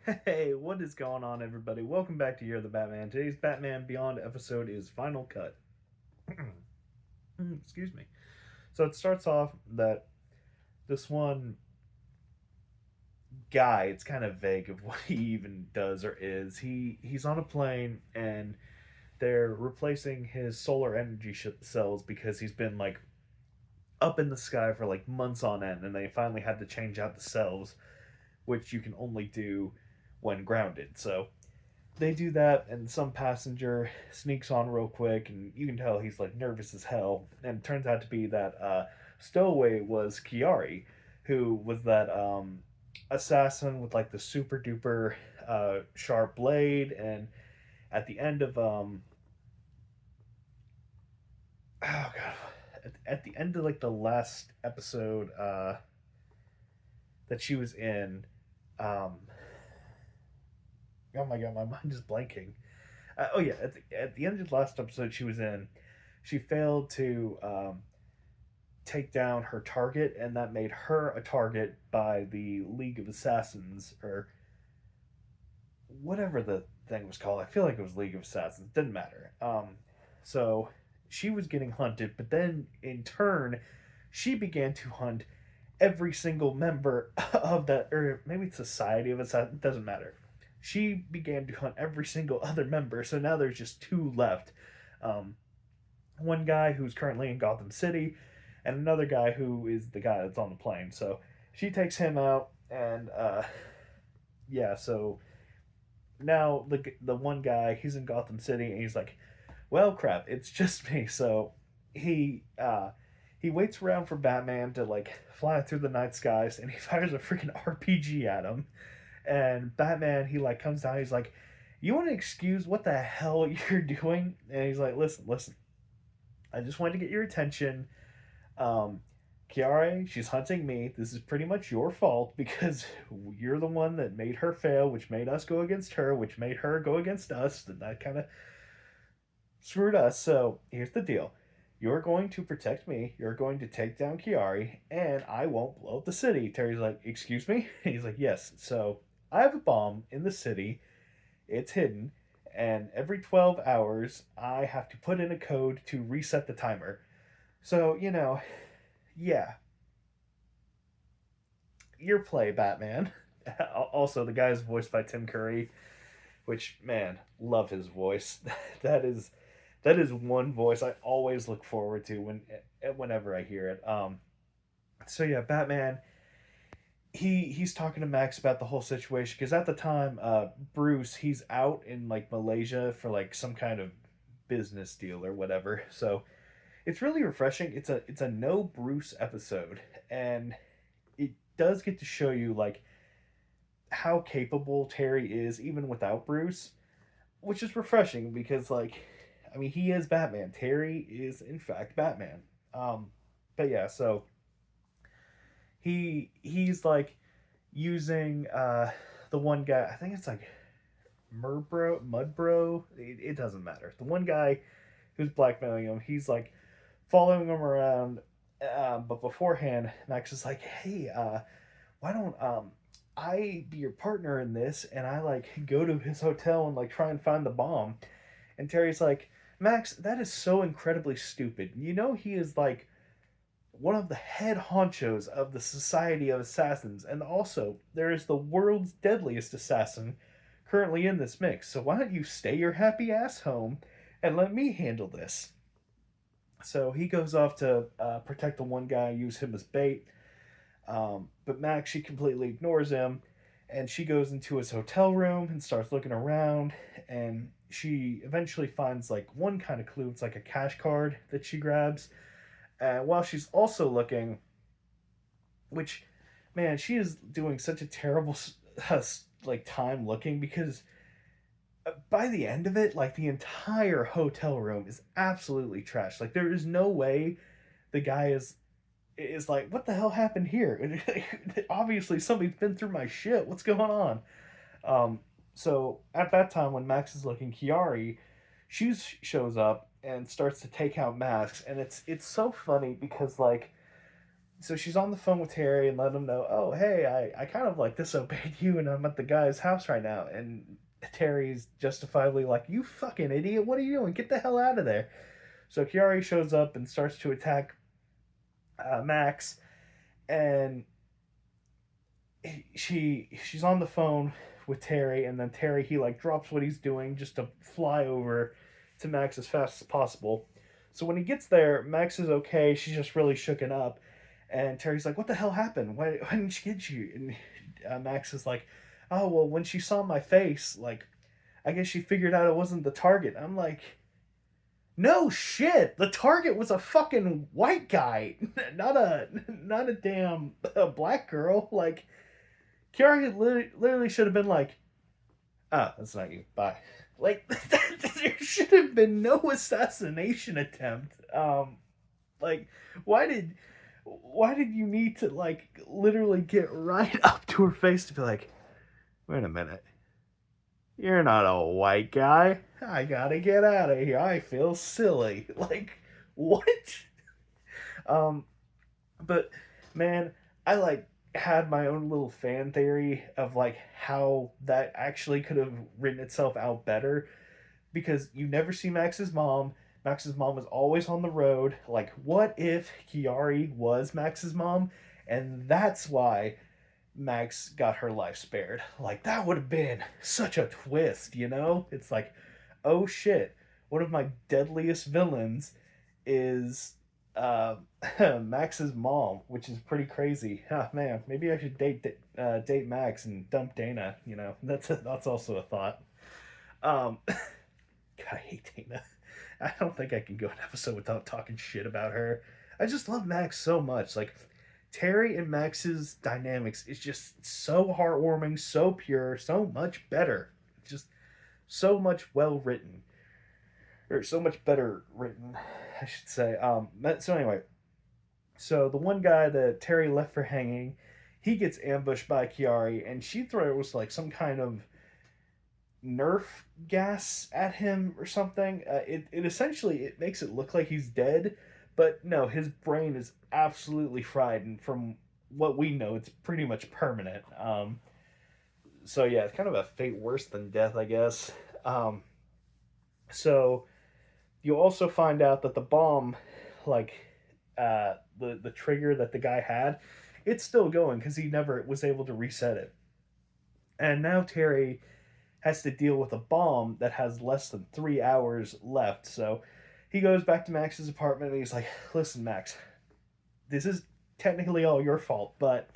Hey, what is going on, everybody? Welcome back to Year of the Batman. Today's Batman Beyond episode is Final Cut. Excuse me. So it starts off that this one guy, it's kind of vague of what he even does or is. He's on a plane and they're replacing his solar energy cells because he's been like up in the sky for like months on end, and they finally had to change out the cells, which you can only do when grounded. So they do that, and some passenger sneaks on real quick, and you can tell he's like nervous as hell. And it turns out to be that stowaway was Kiari, who was that assassin with like the super duper sharp blade. And at the end of oh god, at the end of like the last episode that she was in, um, oh my god, my mind is blanking. Oh yeah, at the end of the last episode she was in, she failed to take down her target, and that made her a target by the League of Assassins, or whatever the thing was called. I feel like it was League of Assassins. Didn't matter. So she was getting hunted, but then in turn, she began to hunt every single member of that, or maybe Society of Assassins. It doesn't matter. She began to hunt every single other member, so now there's just two left. Um, One guy who's currently in Gotham City, and another guy who is the guy that's on the plane. So she takes him out, and yeah. So now the one guy, he's in Gotham City, and he's like, "Well, crap, it's just me." So he waits around for Batman to like fly through the night skies, and he fires a freaking RPG at him. And Batman, he like comes down, he's like, "You want to excuse what the hell you're doing?" And he's like, "Listen, listen. I just wanted to get your attention. Um, Kiara, she's hunting me. This is pretty much your fault because you're the one that made her fail, which made us go against her, which made her go against us. And that kind of screwed us. So here's the deal. You're going to protect me. You're going to take down Kiari, and I won't blow up the city." Terry's like, "Excuse me?" He's like, "Yes. So I have a bomb in the city. It's hidden. And every 12 hours, I have to put in a code to reset the timer. So, yeah, your play, Batman." Also, the guy's voiced by Tim Curry, which, man, love his voice. that is that is one voice I always look forward to whenever I hear it. So yeah, Batman. He's talking to Max about the whole situation because at the time, Bruce, he's out in like Malaysia for like some kind of business deal or whatever. So it's really refreshing. It's a no Bruce episode, and it does get to show you like how capable Terry is even without Bruce, which is refreshing because like I mean he is Batman. Terry is in fact Batman. Um but yeah, so he's like using the one guy, I think it's like Mudbro. It doesn't matter. The one guy who's blackmailing him, he's like following him around. But beforehand, Max is like, "Hey, why don't I be your partner in this?" And I like go to his hotel and like try and find the bomb. And Terry's like, "Max, that is so incredibly stupid. You know he is like one of the head honchos of the Society of Assassins, and also there is the world's deadliest assassin currently in this mix. So why don't you stay your happy ass home and let me handle this?" So he goes off to protect the one guy, use him as bait. But Max, she completely ignores him, and she goes into his hotel room and starts looking around. And she eventually finds like one kind of clue. It's like a cash card that she grabs. And while she's also looking, which, man, she is doing such a terrible like time looking because by the end of it, like the entire hotel room is absolutely trashed. Like there is no way the guy is like, "What the hell happened here?" Obviously, somebody's been through my shit. What's going on? Um, so at that time, when Max is looking, Kiari, she shows up and starts to take out masks, and it's so funny because like so she's on the phone with Terry and let him know, oh, hey, I kind of like disobeyed you and I'm at the guy's house right now. And Terry's justifiably like, you fucking idiot, what are you doing? Get the hell out of there. So Kiari shows up and starts to attack Max, and she's on the phone with Terry, and then Terry, he like drops what he's doing just to fly over to Max as fast as possible. So when he gets there, Max is okay. She's just really shooken up, and Terry's like, "What the hell happened? Why didn't she get you?" And Max is like, "Oh well, when she saw my face, like, I guess she figured out it wasn't the target." I'm like, "No shit, the target was a fucking white guy, not a damn black girl." Like, Kiara literally should have been like, "Ah, that's not you. Bye." Like, there should have been no assassination attempt. Like, why did why did you need to like literally get right up to her face to be like, wait a minute, you're not a white guy. I gotta get out of here. I feel silly. Like, what? Um, but man, I like had my own little fan theory of like how that actually could have written itself out better, because you never see Max's mom. Max's mom was always on the road. Like, what if Kiari was Max's mom? And that's why Max got her life spared. Like, that would have been such a twist, you know? It's like, oh shit, one of my deadliest villains is uh, Max's mom, which is pretty crazy. Ah, man, maybe I should date Max and dump Dana. You know, that's also a thought. God, I hate Dana. I don't think I can go an episode without talking shit about her. I just love Max so much. Like, Terry and Max's dynamics is just so heartwarming, so pure, so much better. Just so much well written, or so much better written, I should say. So anyway, so the one guy that Terry left for hanging, he gets ambushed by Kiari, and she throws like some kind of Nerf gas at him or something. It essentially it makes it look like he's dead, but no, his brain is absolutely fried, and from what we know, it's pretty much permanent. So yeah, it's kind of a fate worse than death, I guess. Um, so you also find out that the bomb, like the trigger that the guy had, it's still going because he never was able to reset it. And now Terry has to deal with a bomb that has less than 3 hours left. So he goes back to Max's apartment and he's like, "Listen, Max, this is technically all your fault, but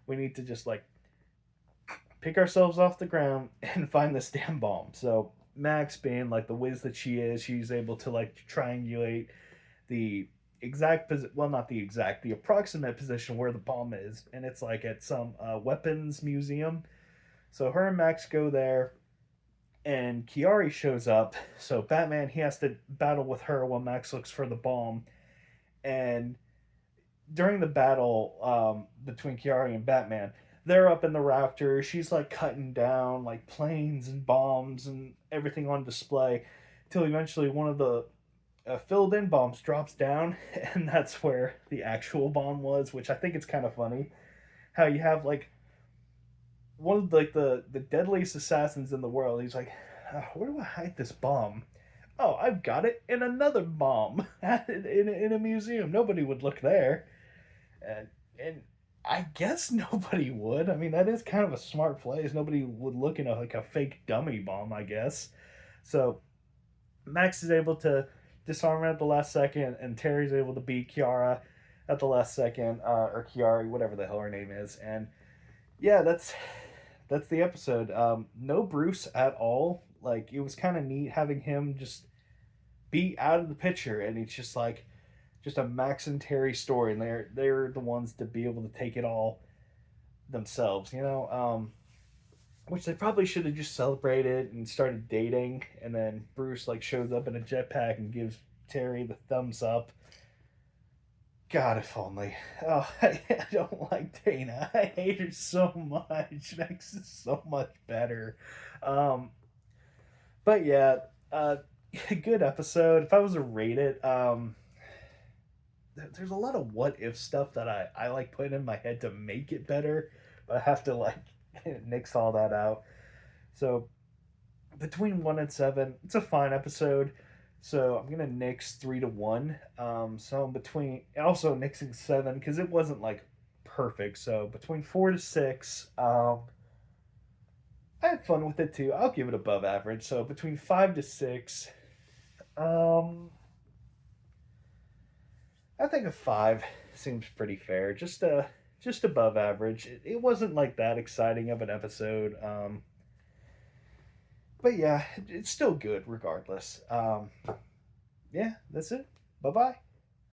we need to just like pick ourselves off the ground and find this damn bomb." So Max, being like the whiz that she is, she's able to like triangulate the exact well, not the exact, the approximate position where the bomb is, and it's like at some weapons museum. So her and Max go there, and Kiari shows up. So Batman, he has to battle with her while Max looks for the bomb. And during the battle between Kiari and Batman, they're up in the rafters. She's like cutting down like planes and bombs and everything on display, till eventually one of the filled in bombs drops down, and that's where the actual bomb was. Which I think it's kind of funny how you have like one of like the deadliest assassins in the world. He's like, where do I hide this bomb? Oh, I've got it in another bomb in a museum. Nobody would look there, and I guess nobody would. I mean, that is kind of a smart place. Nobody would look in a like a fake dummy bomb, I guess. So Max is able to disarm it at the last second, and Terry's able to beat Kiara at the last second, or Kiari, whatever the hell her name is, and yeah, that's the episode. No Bruce at all. Like, it was kind of neat having him just be out of the picture, and it's just like just a Max and Terry story, and they're the ones to be able to take it all themselves, you know. Which they probably should have just celebrated and started dating, and then Bruce like shows up in a jetpack and gives Terry the thumbs up. God, if only. Oh, I don't like Dana. I hate her so much. Max is so much better. Um, but yeah, good episode. If I was to rate it, there's a lot of what if stuff that I like putting in my head to make it better, but I have to like nix all that out. So between 1 and 7, it's a fine episode. So I'm gonna nix 3 to 1. So I'm between also nixing 7 because it wasn't like perfect. So between 4 to 6, I had fun with it too. I'll give it above average. So between 5 to 6, um, I think a 5 seems pretty fair. Just above average. It wasn't like that exciting of an episode. But yeah, it's still good regardless. Yeah, that's it. Bye bye.